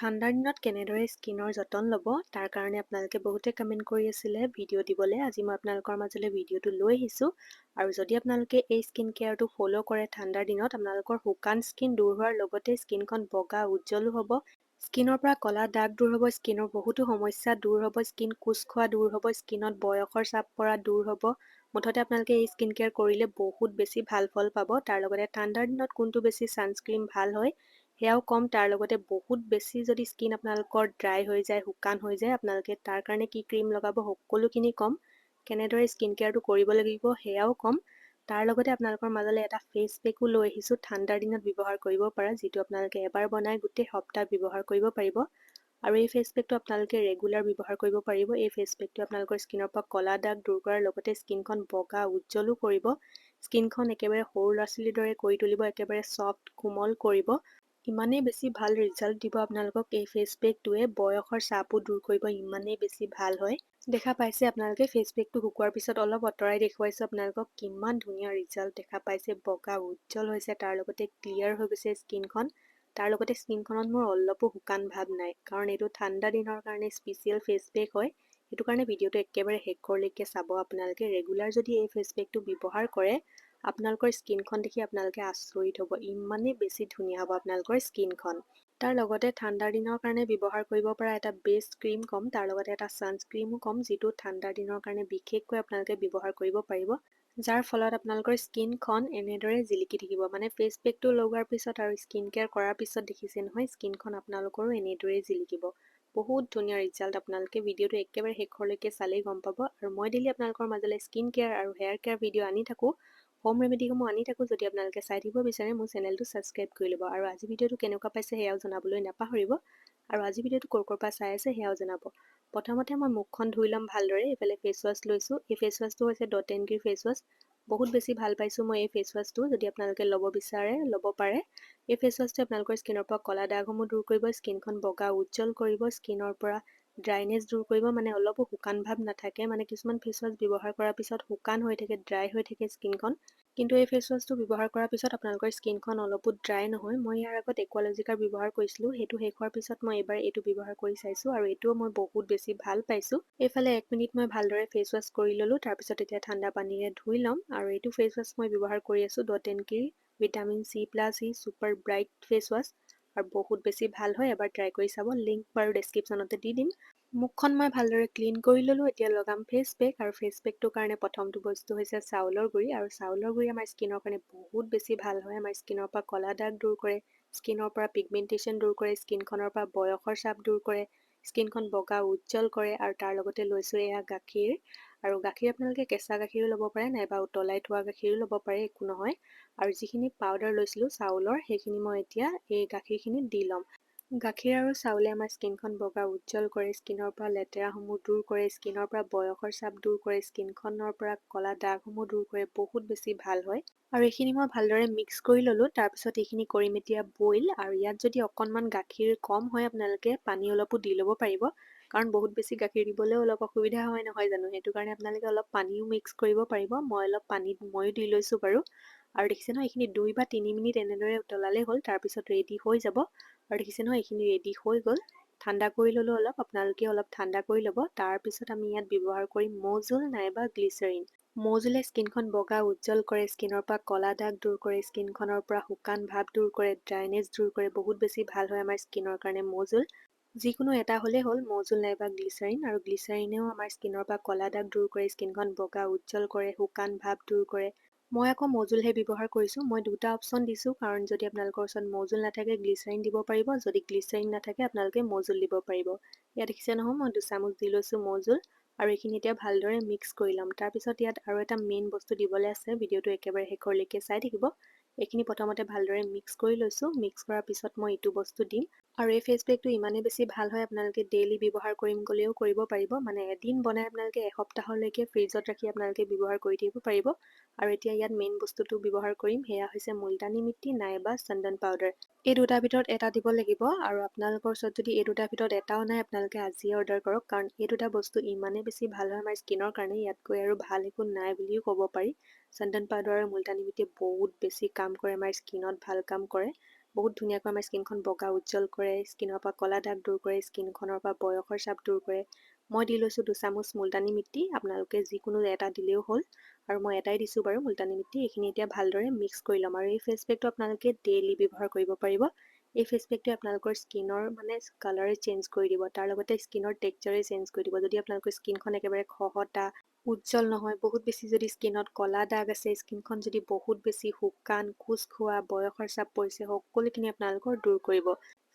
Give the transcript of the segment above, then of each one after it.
ঠাণ্ডাৰ দিনত কেনেদৰে স্কিনৰ যতন ল'ব তাৰ কাৰণে আপোনালোকে বহুতে কমেণ্ট কৰি আছিলে ভিডিঅ' দিবলৈ। আজি মই আপোনালোকৰ মাজলৈ ভিডিঅ'টো লৈ আহিছোঁ। আৰু যদি আপোনালোকে এই স্কিন কেয়াৰটো ফ'ল' কৰে ঠাণ্ডাৰ দিনত আপোনালোকৰ শুকান স্কিন দূৰ হোৱাৰ লগতে স্কিনখন বগা উজ্জ্বলো হ'ব। স্কিনৰ পৰা ক'লা দাগ দূৰ হ'ব, স্কিনৰ বহুতো সমস্যা দূৰ হ'ব, স্কিন কোচ খোৱা দূৰ হ'ব, স্কিনত বয়সৰ চাপ পৰা দূৰ হ'ব। মুঠতে আপোনালোকে এই স্কিন কেয়াৰ কৰিলে বহুত বেছি ভাল ফল পাব। তাৰ লগতে ঠাণ্ডাৰ দিনত কোনটো বেছি ছানস্ক্ৰীম ভাল হয় সেয়াও কম। তাৰ লগতে বহুত বেছি যদি স্কিন আপোনালোকৰ ড্ৰাই হৈ যায়, শুকান হৈ যায়, আপোনালোকে তাৰ কাৰণে কি ক্ৰীম লগাব সকলোখিনি কম। কেনেদৰে স্কিন কেয়াৰটো কৰিব লাগিব সেয়াও কম। তাৰ লগতে আপোনালোকৰ মাজলৈ এটা ফেচ পেকো লৈ আহিছোঁ ঠাণ্ডাৰ দিনত ব্যৱহাৰ কৰিব পৰা, যিটো আপোনালোকে এবাৰ বনাই গোটেই সপ্তাহ ব্যৱহাৰ কৰিব পাৰিব। আৰু এই ফেচ পেকটো আপোনালোকে ৰেগুলাৰ ব্যৱহাৰ কৰিব পাৰিব। এই ফেচ পেকটো আপোনালোকৰ স্কিনৰ পৰা ক'লা দাগ দূৰ কৰাৰ লগতে স্কিনখন বগা উজ্জ্বলো কৰিব। স্কিনখন একেবাৰে সৰু ল'ৰা ছোৱালীৰ দৰে কৰি তুলিব, একেবাৰে ছফ্ট কোমল কৰিব। ইমানেই বেছি ভাল ৰিজাল্ট দিব আপোনালোকক এই ফেচ পেকটোৱে, বয়সৰ চাপো দূৰ কৰিব, ইমানেই বেছি ভাল হয়। দেখা পাইছে আপোনালোকে ফেচ পেকটো শুকোৱাৰ পিছত অলপ আঁতৰাই দেখুৱাইছোঁ আপোনালোকক কিমান ধুনীয়া ৰিজাল্ট দেখা পাইছে। বগা উজ্জ্বল হৈছে, তাৰ লগতে ক্লিয়াৰ হৈ গৈছে স্কিনখন। তাৰ লগতে স্কিনখনত মোৰ অলপো শুকান ভাৱ নাই, কাৰণ এইটো ঠাণ্ডা দিনৰ কাৰণে স্পেচিয়েল ফেচ পেক হয়। সেইটো কাৰণে ভিডিঅ'টো একেবাৰে শেষলৈকে চাব। আপোনালোকে ৰেগুলাৰ যদি এই ফেচ পেকটো ব্যৱহাৰ কৰে আপোনালোকৰ স্কিনখন দেখি আপোনালোকে আচৰিত হ'ব, ইমানেই বেছি ধুনীয়া হ'ব আপোনালোকৰ স্কিনখন। তাৰ লগতে ঠাণ্ডাৰ দিনৰ কাৰণে ব্যৱহাৰ কৰিব পৰা এটা বেষ্ট ক্ৰীম ক'ম, তাৰ লগতে এটা ছানস্ক্ৰীমো ক'ম, যিটো ঠাণ্ডাৰ দিনৰ কাৰণে বিশেষকৈ আপোনালোকে ব্যৱহাৰ কৰিব পাৰিব। যাৰ ফলত আপোনালোকৰ স্কিনখন এনেদৰে জিলিকি থাকিব। মানে ফেচ পেকটো লগোৱাৰ পিছত আৰু স্কিন কেয়াৰ কৰাৰ পিছত দেখিছে নহয়, স্কিনখন আপোনালোকৰো এনেদৰেই জিলিকিব। বহুত ধুনীয়া ৰিজাল্ট। আপোনালোকে ভিডিঅ'টো একেবাৰে শেষলৈকে চালেই গম পাব। আৰু মই ডেইলি আপোনালোকৰ মাজলৈ স্কিন কেয়াৰ আৰু হেয়াৰ কেয়াৰ ভিডিঅ' আনি থাকোঁ, হোম ৰেমেডিসমূহ আনি থাকোঁ। যদি আপোনালোকে চাই থাকিব বিচাৰে মোৰ চেনেলটো ছাবস্ক্ৰাইব কৰি ল'ব। আৰু আজি ভিডিঅ'টো কেনেকুৱা পাইছে সেয়াও জনাবলৈ নাপাহৰিব। আৰু আজি ভিডিঅ'টো ক'ৰ পৰা চাই আছে সেয়াও জনাব। প্ৰথমতে মই মুখখন ধুই ল'ম ভালদৰে। এইফালে ফেচ ৱাছ লৈছোঁ। এই ফেচ ৱাছটো হৈছে ডট এণ্ড কিৰ ফেচ ৱাছ। বহুত বেছি ভাল পাইছোঁ মই এই ফেচ ৱাছটো। যদি আপোনালোকে ল'ব বিচাৰে ল'ব পাৰে। এই ফেচ ৱাছটোৱে আপোনালোকৰ স্কিনৰ পৰা ক'লা দাগসমূহ দূৰ কৰিব, স্কিনখন বগা উজ্জ্বল কৰিব, স্কিনৰ পৰা ড্ৰাইনেছ দূৰ কৰিব। মানে অলপো শুকান ভাৱ নাথাকে। মানে কিছুমান ফেচ ৱাছ ব্যৱহাৰ কৰাৰ পিছত শুকান হৈ থাকে, ড্ৰাই হৈ থাকে স্কিনখন। কিন্তু এই ফেচ ৱাছটো ব্যৱহাৰ কৰাৰ পিছত আপোনালোকৰ স্কিনখন অলপো ড্ৰাই নহয়। মই ইয়াৰ আগত একুৱালজিকাৰ ব্যৱহাৰ কৰিছিলোঁ, সেইটো শেষ হোৱাৰ পিছত মই এইবাৰ এইটো ব্যৱহাৰ কৰি চাইছোঁ আৰু এইটোও মই বহুত বেছি ভাল পাইছোঁ। এইফালে 1 মিনিট মই ভালদৰে ফেচ ৱাছ কৰি ল'লোঁ। তাৰপিছত এতিয়া ঠাণ্ডা পানীৰে ধুই ল'ম। আৰু এইটো ফেচ ৱাছ মই ব্যৱহাৰ কৰি আছোঁ ডট এণ্ড কিৰ vitamin C+E super bright face wash. আৰু বহুত বেছি ভাল হয়, এবাৰ ট্ৰাই কৰি চাব। লিংক বাৰু ডেছক্ৰিপশ্যনতে দি দিম। মুখখন মই ভালদৰে ক্লিন কৰি ল'লোঁ। এতিয়া লগাম ফেচ পেক। আৰু ফেচ পেকটোৰ কাৰণে প্ৰথমটো বস্তু হৈছে চাউলৰ গুড়ি। আৰু চাউলৰ গুড়ি আমাৰ স্কিনৰ কাৰণে বহুত বেছি ভাল হয়। আমাৰ স্কিনৰ পৰা ক'লা দাগ দূৰ কৰে, স্কিনৰ পৰা পিগমেণ্টেশ্যন দূৰ কৰে, স্কিনখনৰ পৰা বয়সৰ চাপ দূৰ কৰে, স্কিনখন বগা উজ্জ্বল কৰে। আৰু তাৰ লগতে লৈছোঁ এয়া গাখীৰ। আৰু গাখীৰ আপোনালোকে কেঁচা গাখীৰো ল'ব পাৰে, নাইবা উতলাই থোৱা গাখীৰো ল'ব পাৰে, একো নহয়। আৰু যিখিনি পাউডাৰ লৈছিলোঁ চাউলৰ, সেইখিনি মই এতিয়া এই গাখীৰখিনিত দি ল'ম। গাখীৰ আৰু চাউলে আমাৰ স্কিনখন বগা উজ্জ্বল কৰে, স্কিনৰ পৰা লেতেৰাসমূহ দূৰ কৰে, স্কিনৰ পৰা বয়সৰ চাপ দূৰ কৰে, স্কিনখনৰ পৰা ক'লা দাগসমূহ দূৰ কৰে, বহুত বেছি ভাল হয়। আৰু এইখিনি মই ভালদৰে মিক্স কৰি ল'লোঁ। তাৰপিছত এইখিনি কৰিম এতিয়া বইল। আৰু ইয়াত যদি অকণমান গাখীৰ কম হয় আপোনালোকে পানী অলপো দি ল'ব পাৰিব, কাৰণ বহুত বেছি গাখীৰ দিবলৈও অলপ অসুবিধা হয় নহয় জানো। সেইটো কাৰণে আপোনালোকে অলপ পানীও মিক্স কৰিব পাৰিব। মই অলপ পানী ময়ো দি লৈছোঁ বাৰু। আৰু দেখিছে নহয় এইখিনি 2 বা 3 মিনিট এনেদৰে উতলালেই হ'ল, তাৰপিছত ৰেডি হৈ যাব। আৰু দেখিছে নহয় এইখিনি ৰেডি হৈ গ'ল। ঠাণ্ডা কৰি ল'লোঁ অলপ, আপোনালোকে অলপ ঠাণ্ডা কৰি ল'ব। তাৰপিছত আমি ইয়াত ব্যৱহাৰ কৰিম মৌজোল নাইবা গ্লিচাৰিন। মৌজোলে স্কিনখন বগা উজ্জ্বল কৰে, স্কিনৰ পৰা ক'লা দাগ দূৰ কৰে, স্কিনখনৰ পৰা শুকান ভাৱ দূৰ কৰে, ড্ৰাইনেছ দূৰ কৰে। বহুত বেছি ভাল হয় আমাৰ স্কিনৰ কাৰণে মৌজোল। যিকোনো এটা হ'লেই হ'ল, মৌজোল নাইবা গ্লিচাৰিন। আৰু গ্লিচাৰিনেও আমাৰ স্কিনৰ পৰা ক'লা দাগ দূৰ কৰে, স্কিনখন বগা উজ্জ্বল কৰে, শুকান ভাৱ দূৰ কৰে। মই আকৌ মৌজোলহে ব্যৱহাৰ কৰিছোঁ। মই দুটা অপশ্যন দিছোঁ, কাৰণ যদি আপোনালোকৰ ওচৰত মৌজোল নাথাকে গ্লিচাৰিন দিব পাৰিব, যদি গ্লিচাৰিন নাথাকে আপোনালোকে মৌজোল দিব পাৰিব। ইয়াত দেখিছে নহয় মই 2 চামুচ দি লৈছোঁ মৌজোল। আৰু এইখিনি এতিয়া ভালদৰে মিক্স কৰি ল'ম। তাৰপিছত ইয়াত আৰু এটা মেইন বস্তু দিবলৈ আছে, ভিডিঅ'টো একেবাৰে শেষলৈকে চাই থাকিব। এইখিনি প্ৰথমতে ভালদৰে মিক্স কৰি লৈছোঁ। মিক্স কৰাৰ পিছত মই এইটো বস্তু দিম। আৰু এই ফেচ পেকটো ইমানেই বেছি ভাল হয় আপোনালোকে ডেইলি ব্যৱহাৰ কৰিম ক'লেও কৰিব পাৰিব। মানে এদিন বনাই আপোনালোকে এসপ্তাহলৈকে ফ্ৰিজত ৰাখি আপোনালোকে ব্যৱহাৰ কৰি থাকিব পাৰিব। আৰু এতিয়া ইয়াত মেইন বস্তুটো ব্যৱহাৰ কৰিম, সেয়া হৈছে মুলতানী মিট্টি নাইবা চন্দন পাউডাৰ। এই দুটাৰ ভিতৰত এটা দিব লাগিব। আৰু আপোনালোকৰ ওচৰত যদি এই দুটাৰ ভিতৰত এটাও নাই আপোনালোকে আজিয়ে অৰ্ডাৰ কৰক, কাৰণ এই দুটা বস্তু ইমানেই বেছি ভাল হয় আমাৰ স্কিনৰ কাৰণে, ইয়াতকৈ আৰু ভাল একো নাই বুলিও ক'ব পাৰি। চন্দন পাউডাৰ আৰু মুলতানী মিট্টিয়ে বহুত বেছি কাম কৰে, আমাৰ স্কিনত ভাল কাম কৰে। বহুত ধুনীয়াকৈ আমাৰ স্কিনখন বগা উজ্জ্বল কৰে, স্কিনৰ পৰা ক'লা দাগ দূৰ কৰে, স্কিনখনৰ পৰা বয়সৰ চাপ দূৰ কৰে। মই দি লৈছোঁ 2 চামুচ মুলতানী মিট্টি, আপোনালোকে যিকোনো এটা দিলেও হ'ল, আৰু মই এটাই দিছোঁ বাৰু মুলতানী মিট্টি। এইখিনি এতিয়া ভালদৰে মিক্স কৰি ল'ম, আৰু এই ফেচ পেকটো আপোনালোকে ডেইলি ব্যৱহাৰ কৰিব পাৰিব। এই ফেচ পেকটোৱে আপোনালোকৰ স্কিনৰ মানে কালাৰে চেঞ্জ কৰি দিব, তাৰ লগতে স্কিনৰ টেক্সচাৰে চেঞ্জ কৰি দিব। যদি আপোনালোকৰ স্কিনখন একেবাৰে খহটা উজ্জ্বল নহয়, বহুত বেছি যদি স্কিনত ক'লা দাগ আছে, স্কিনখন যদি বহুত বেছি শুকান, কোচ খোৱা, বয়সৰ চাপ পৰিছে, সকলোখিনি আপোনালোকৰ দূৰ কৰিব।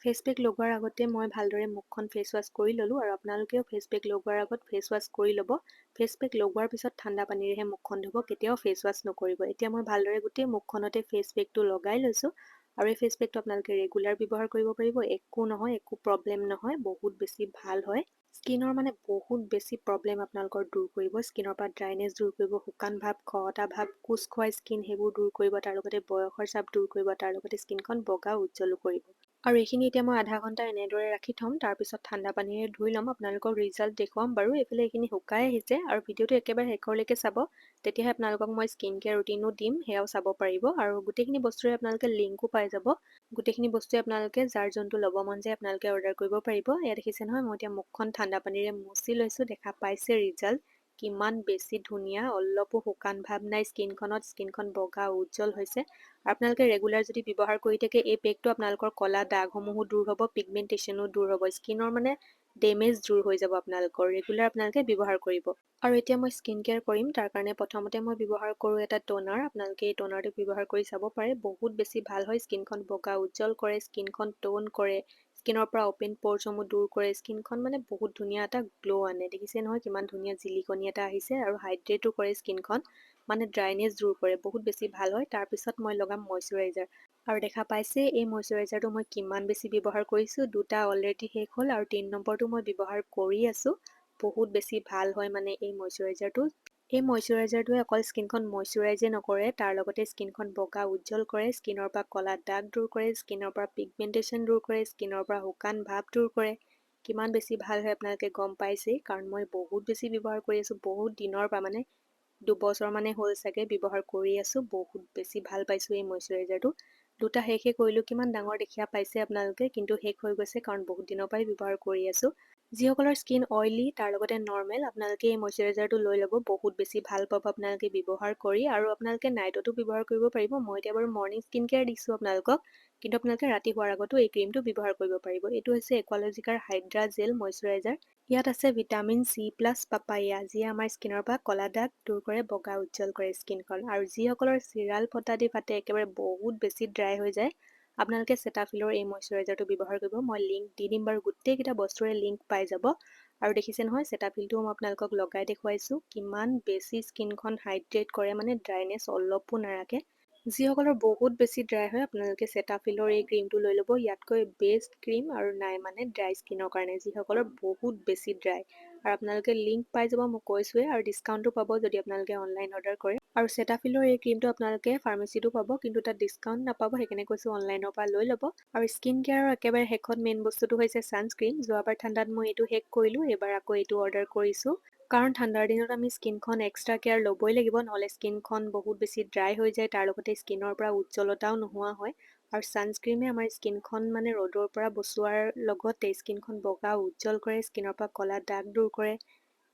ফেচ পেক লগোৱাৰ আগতে মই ভালদৰে মুখখন ফেচ ৱাছ কৰি ল'লোঁ, আৰু আপোনালোকেও ফেচ পেক লগোৱাৰ আগত ফেচ ৱাছ কৰি ল'ব। ফেচ পেক লগোৱাৰ পিছত ঠাণ্ডা পানীৰেহে মুখখন ধুব, কেতিয়াও ফেচ ৱাছ নকৰিব। এতিয়া মই ভালদৰে গোটেই মুখখনতে ফেচ পেকটো লগাই লৈছোঁ, আৰু এই ফেচ পেকটো আপোনালোকে ৰেগুলাৰ ব্যৱহাৰ কৰিব পাৰিব। একো নহয়, একো প্ৰব্লেম নহয়, বহুত বেছি ভাল হয়। স্কিনৰ মানে বহুত বেছি প্ৰব্লেম আপোনালোকৰ দূৰ কৰিব। স্কিনৰ পৰা ড্ৰাইনেছ দূৰ কৰিব, শুকান ভাৱ, খহটা ভাৱ, কোচ খোৱা স্কিন সেইবোৰ দূৰ কৰিব, তাৰ লগতে বয়সৰ চাপ দূৰ কৰিব, তাৰ লগতে স্কিনখন বগা উজ্জ্বলো কৰিব। আৰু এইখিনি এতিয়া মই আধা ঘণ্টা এনেদৰে ৰাখি থ'ম, তাৰপিছত ঠাণ্ডা পানীৰে ধুই ল'ম। আপোনালোকক ৰিজাল্ট দেখুৱাম বাৰু। এইফালে এইখিনি শুকাই আহিছে, আৰু ভিডিঅ'টো একেবাৰে শেষৰলৈকে চাব, তেতিয়াহে আপোনালোকক মই স্কিন কেয়াৰ ৰুটিনো দিম, সেয়াও চাব পাৰিব। আৰু গোটেইখিনি বস্তুৰে আপোনালোকে লিংকো পাই যাব। গোটেইখিনি বস্তুৱে আপোনালোকে যাৰ যোনটো ল'ব মন যায় আপোনালোকে অৰ্ডাৰ কৰিব পাৰিব। এয়া দেখিছে নহয়, মই এতিয়া মুখখন ঠাণ্ডা পানীৰে মুচি লৈছোঁ, দেখা পাইছে ৰিজাল্ট কিমান বেছি ধুনীয়া, অলপো শুকান ভাৱ নাই স্কিনখনত, স্কিনখন বগা উজ্জ্বল হৈছে। আপোনালোকে ৰেগুলাৰ যদি ব্যৱহাৰ কৰি থাকে এই পেকটো, আপোনালোকৰ ক'লা দাগসমূহো দূৰ হ'ব, পিগমেণ্টেশ্যনো দূৰ হ'ব, স্কিনৰ মানে ডেমেজ দূৰ হৈ যাব আপোনালোকৰ। ৰেগুলাৰ আপোনালোকে ব্যৱহাৰ কৰিব। আৰু এতিয়া মই স্কিন কেয়াৰ কৰিম, তাৰ কাৰণে প্ৰথমতে মই ব্যৱহাৰ কৰোঁ এটা টোনাৰ। আপোনালোকে এই টোনাৰটো ব্যৱহাৰ কৰি চাব পাৰে, বহুত বেছি ভাল হয়। স্কিনখন বগা উজ্জ্বল কৰে, স্কিনখন টোন কৰে, স্কিনৰ পৰা অপেন প'ৰ্ছসমূহ দূৰ কৰে, স্কিনখন মানে বহুত ধুনীয়া এটা গ্ল' আনে। দেখিছে নহয় কিমান ধুনীয়া জিলিকনি এটা আহিছে, আৰু হাইড্ৰেটো কৰে স্কিনখন, মানে ড্ৰাইনেছ দূৰ কৰে, বহুত বেছি ভাল হয়। তাৰপিছত মই লগাম মইশ্চাৰাইজাৰ, আৰু দেখা পাইছে এই মইশ্চাৰাইজাৰটো মই কিমান বেছি ব্যৱহাৰ কৰিছোঁ। 2টা অলৰেডি শেষ হ'ল, আৰু 3 নম্বৰটো মই ব্যৱহাৰ কৰি আছোঁ। বহুত বেছি ভাল হয় মানে এই মইশ্চাৰাইজাৰটো। এই মইশ্চাৰাইজাৰটোৱে অকল স্কিনখন মইশ্চাৰাইজে নকৰে, তাৰ লগতে স্কিনখন বগা উজ্জ্বল কৰে, স্কিনৰ পৰা ক'লা দাগ দূৰ কৰে, স্কিনৰ পৰা পিগমেণ্টেশ্যন দূৰ কৰে, স্কিনৰ পৰা শুকান ভাৱ দূৰ কৰে। কিমান বেছি ভাল হয় আপোনালোকে গম পাইছেই, কাৰণ মই বহুত বেছি ব্যৱহাৰ কৰি আছোঁ, বহুত দিনৰ পৰা, মানে 2 বছৰ মানে হ'ল চাগে ব্যৱহাৰ কৰি আছোঁ। বহুত বেছি ভাল পাইছোঁ এই মইশ্চাৰাইজাৰটো। 2টা শেষে কৰিলোঁ, কিমান ডাঙৰ দেখিয়া পাইছে আপোনালোকে, কিন্তু শেষ হৈ গৈছে কাৰণ বহুত দিনৰ পৰাই ব্যৱহাৰ কৰি আছোঁ। যিসকলৰ স্কিন অইলি, তাৰ লগতে নৰ্মেল, আপোনালোকে এই মইশ্চাৰাইজাৰটো লৈ ল'ব, বহুত বেছি ভাল পাব আপোনালোকে ব্যৱহাৰ কৰি। আৰু আপোনালোকে নাইটতো ব্যৱহাৰ কৰিব পাৰিব। মই এতিয়া বাৰু মৰ্ণিং স্কিন কেয়াৰ দিছোঁ আপোনালোকক, কিন্তু আপোনালোকে ৰাতি শোৱাৰ আগতো এই ক্ৰীমটো ব্যৱহাৰ কৰিব পাৰিব। এইটো হৈছে একোৱালজিকাৰ হাইড্ৰা জেল মইশ্চাৰাইজাৰ। ইয়াত আছে ভিটামিন চি প্লাছ পাপায়া, যিয়ে আমাৰ স্কিনৰ পৰা ক'লা দাগ দূৰ কৰে, বগা উজ্জ্বল কৰে স্কিনখন। আৰু যিসকলৰ চিৰাল ফটা দি ফাটে, একেবাৰে বহুত বেছি ড্ৰাই হৈ যায়, আপোনালোকে চেটাফিলৰ এই মইশ্চাৰাইজাৰটো ব্যৱহাৰ কৰিব। মই লিংক দি দিম বাৰু, গোটেইকেইটা বস্তুৰে লিংক পাই যাব। আৰু দেখিছে নহয়, চেটাফিলটোও মই আপোনালোকক লগাই দেখুৱাইছোঁ, কিমান বেছি স্কিনখন হাইড্ৰেট কৰে, মানে ড্ৰাইনেছ অলপো নাৰাখে। যিসকলৰ বহুত বেছি ড্ৰাই হয়, আপোনালোকে চেটাফিলৰ এই ক্ৰীমটো লৈ ল'ব। ইয়াতকৈ বেষ্ট ক্ৰীম আৰু নাই মানে ড্ৰাই স্কিনৰ কাৰণে, যিসকলৰ বহুত বেছি ড্ৰাই। আৰু আপোনালোকে লিংক পাই যাব, মই কৈছোঁৱেই, আৰু ডিছকাউণ্টো পাব যদি আপোনালোকে অনলাইন অৰ্ডাৰ কৰে। আৰু চেটাফিলৰ এই ক্ৰীমটো আপোনালোকে ফাৰ্মাচীটো পাব, কিন্তু তাত ডিছকাউণ্ট নাপাব, সেইকাৰণে কৈছোঁ অনলাইনৰ পৰা লৈ ল'ব। আৰু স্কিন কেয়াৰৰ একেবাৰে শেষত মেইন বস্তুটো হৈছে ছানস্ক্ৰীন। যোৱাবাৰ ঠাণ্ডাত মই এইটো শেষ কৰিলোঁ, এইবাৰ আকৌ এইটো অৰ্ডাৰ কৰিছোঁ। কাৰণ ঠাণ্ডাৰ দিনত আমি স্কিনখন এক্সট্ৰা কেয়াৰ ল'বই লাগিব, নহ'লে স্কিনখন বহুত বেছি ড্ৰাই হৈ যায়, তাৰ লগতে স্কিনৰ পৰা উজ্জ্বলতাও নোহোৱা হয়। আৰু ছানস্ক্ৰীমে আমাৰ স্কিনখন মানে ৰ'দৰ পৰা বচোৱাৰ লগতে স্কিনখন বগা উজ্জ্বল কৰে, স্কিনৰ পৰা ক'লা দাগ দূৰ কৰে।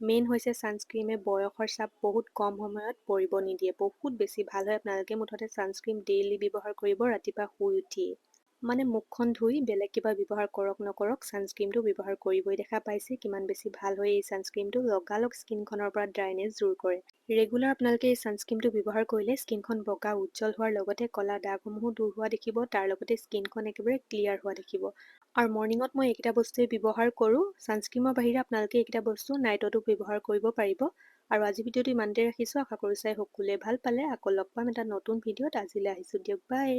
মেইন হৈছে ছানস্ক্ৰীমে বয়সৰ চাপ বহুত কম সময়ত পৰিব নিদিয়ে, বহুত বেছি ভাল হয়। আপোনালোকে মুঠতে ছানস্ক্ৰীম ডেইলি ব্যৱহাৰ কৰিব, ৰাতিপুৱা শুই উঠিয়ে। মানে মুখখন ধুই বেলেগ কিবা ব্যৱহাৰ কৰক নকৰক, ছানস্ক্ৰীমটো ব্যৱহাৰ কৰিবই। দেখা পাইছে কিমান বেছি ভাল হয় এই ছানস্ক্ৰীমটো, লগালগ স্কিনখনৰ পৰা ড্ৰাইনেছ দূৰ কৰে। ৰেগুলাৰ আপোনালোকে এই ছানস্ক্ৰীমটো ব্যৱহাৰ কৰিলে স্কিনখন বগা উজ্জ্বল হোৱাৰ লগতে ক'লা দাগসমূহো দূৰ হোৱা দেখিব, তাৰ লগতে স্কিনখন একেবাৰে ক্লিয়াৰ হোৱা দেখিব। আৰু মৰ্ণিঙত মই এইকেইটা বস্তুৱেই ব্যৱহাৰ কৰোঁ। ছানস্ক্ৰীমৰ বাহিৰে আপোনালোকে এইকেইটা বস্তু নাইটতো ব্যৱহাৰ কৰিব পাৰিব। আৰু আজি ভিডিঅ'টো ইমানতে ৰাখিছোঁ, আশা কৰোঁ চাই সকলোৱে ভাল পালে। আকৌ লগ পাম এটা নতুন ভিডিঅ'ত, আজিলৈ আহিছোঁ দিয়ক, বাই।